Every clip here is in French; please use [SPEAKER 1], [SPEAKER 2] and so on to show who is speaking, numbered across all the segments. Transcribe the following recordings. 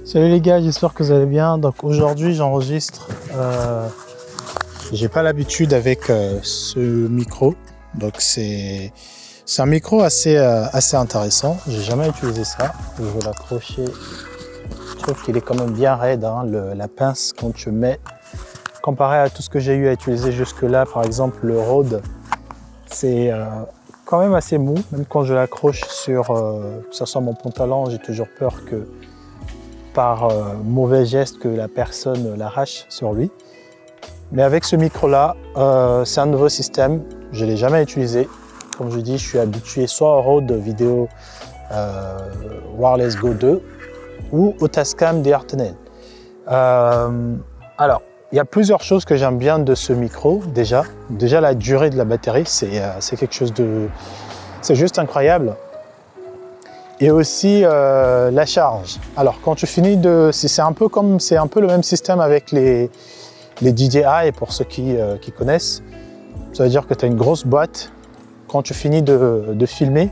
[SPEAKER 1] Salut les gars, j'espère que vous allez bien. Donc aujourd'hui j'enregistre, j'ai pas l'habitude avec ce micro, donc c'est un micro assez intéressant. J'ai jamais utilisé ça. Je vais l'accrocher. Je trouve qu'il est quand même bien raide, hein, la pince quand tu mets, comparé à tout ce que j'ai eu à utiliser jusque là, par exemple le Rode, c'est quand même assez mou. Même quand je l'accroche sur que ce soit mon pantalon, j'ai toujours peur que par mauvais geste que la personne l'arrache sur lui. Mais avec ce micro-là, c'est un nouveau système, je ne l'ai jamais utilisé. Comme je dis, je suis habitué soit au Rode vidéo Wireless Go 2 ou au Tascam d'Airtel. Alors, il y a plusieurs choses que j'aime bien de ce micro déjà. Déjà, la durée de la batterie, c'est quelque chose de... c'est juste incroyable. Et aussi la charge. Alors quand tu finis de... c'est un peu le même système avec les DJI, pour ceux qui connaissent. Ça veut dire que tu as une grosse boîte. Quand tu finis de filmer,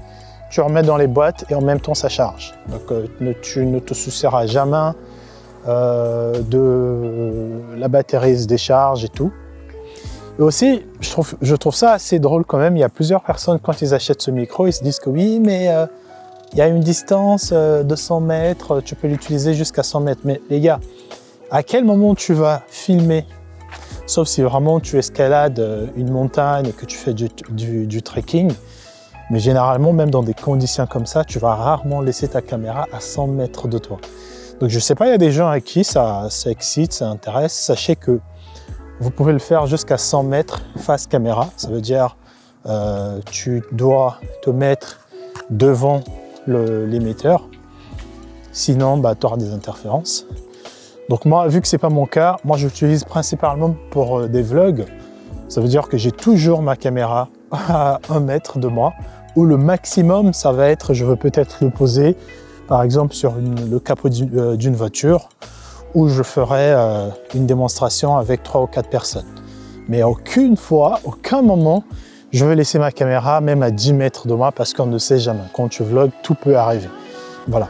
[SPEAKER 1] tu remets dans les boîtes et en même temps ça charge. Donc tu ne te soucieras jamais de la batterie se décharge et tout. Et aussi, je trouve ça assez drôle quand même. Il y a plusieurs personnes, quand ils achètent ce micro, ils se disent que oui, mais il y a une distance de 100 mètres, tu peux l'utiliser jusqu'à 100 mètres. Mais les gars, à quel moment tu vas filmer? Sauf si vraiment tu escalades une montagne et que tu fais du trekking. Mais généralement, même dans des conditions comme ça, tu vas rarement laisser ta caméra à 100 mètres de toi. Donc je ne sais pas, il y a des gens à qui ça excite, ça intéresse. Sachez que vous pouvez le faire jusqu'à 100 mètres face caméra. Ça veut dire tu dois te mettre devant l'émetteur, sinon tu auras des interférences. Donc moi, vu que c'est pas mon cas, moi j'utilise principalement pour des vlogs. Ça veut dire que j'ai toujours ma caméra à 1 mètre de moi, ou le maximum ça va être, je veux peut-être le poser par exemple sur le capot d'une voiture, où je ferai une démonstration avec 3 ou 4 personnes. Mais aucune fois, aucun moment, je vais laisser ma caméra même à 10 mètres de moi, parce qu'on ne sait jamais. Quand tu vlogs, tout peut arriver. Voilà.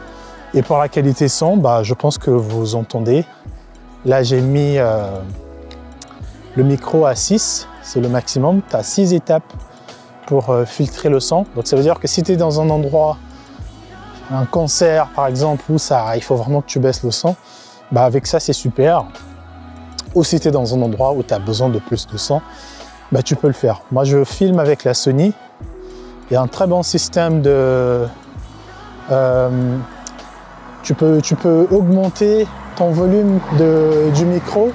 [SPEAKER 1] Et pour la qualité son, je pense que vous entendez. Là, j'ai mis le micro à 6, c'est le maximum. Tu as 6 étapes pour filtrer le son. Donc ça veut dire que si tu es dans un endroit, un concert par exemple, où il faut vraiment que tu baisses le son, avec ça c'est super. Ou si tu es dans un endroit où tu as besoin de plus de son, tu peux le faire. Moi je filme avec la Sony. Il y a un très bon système de... tu peux augmenter ton volume du micro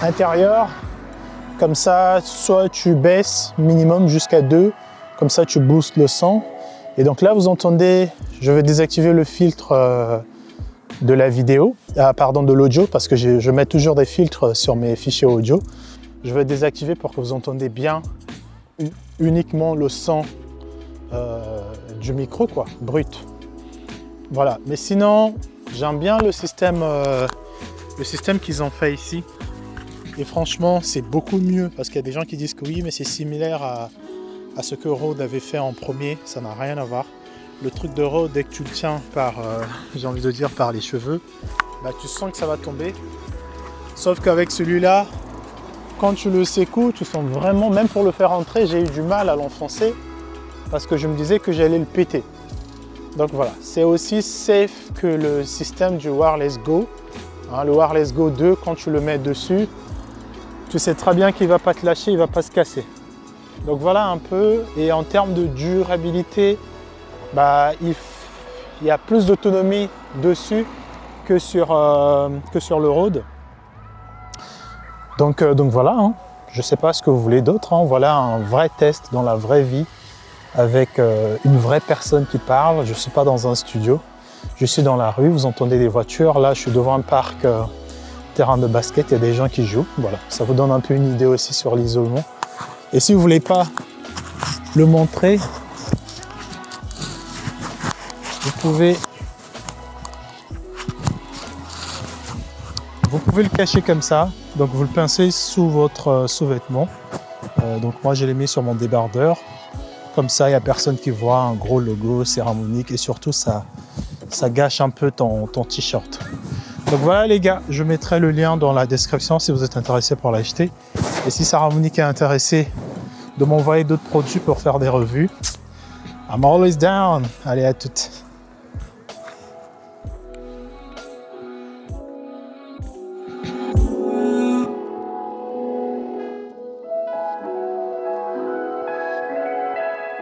[SPEAKER 1] intérieur. Comme ça, soit tu baisses minimum jusqu'à 2, comme ça tu boostes le son. Et donc là vous entendez, je vais désactiver le filtre de la vidéo, de l'audio, parce que je mets toujours des filtres sur mes fichiers audio. Je vais désactiver pour que vous entendez bien uniquement le son du micro, brut. Voilà, mais sinon, j'aime bien le système qu'ils ont fait ici. Et franchement, c'est beaucoup mieux, parce qu'il y a des gens qui disent que oui, mais c'est similaire à ce que Rode avait fait en premier. Ça n'a rien à voir. Le truc de Rode, dès que tu le tiens par, j'ai envie de dire, par les cheveux, tu sens que ça va tomber. Sauf qu'avec celui-là, quand tu le secoues, tu sens vraiment, même pour le faire entrer, j'ai eu du mal à l'enfoncer, parce que je me disais que j'allais le péter. Donc voilà, c'est aussi safe que le système du Wireless Go. Le Wireless Go 2, quand tu le mets dessus, tu sais très bien qu'il ne va pas te lâcher, il ne va pas se casser. Donc voilà un peu. Et en termes de durabilité, il y a plus d'autonomie dessus que sur le Rode. Donc voilà, hein. Je ne sais pas ce que vous voulez d'autre. Hein. Voilà un vrai test dans la vraie vie, avec une vraie personne qui parle. Je ne suis pas dans un studio, je suis dans la rue, vous entendez des voitures. Là, je suis devant un parc, terrain de basket, il y a des gens qui jouent. Voilà, ça vous donne un peu une idée aussi sur l'isolement. Et si vous ne voulez pas le montrer, vous pouvez le cacher comme ça. Donc vous le pincez sous votre sous-vêtement. Donc moi, je l'ai mis sur mon débardeur. Comme ça, il n'y a personne qui voit un gros logo céramique, et surtout ça ça gâche un peu ton t-shirt. Donc voilà les gars, je mettrai le lien dans la description si vous êtes intéressé pour l'acheter. Et si Sarah Monique est intéressée de m'envoyer d'autres produits pour faire des revues, I'm always down. Allez, à toutes.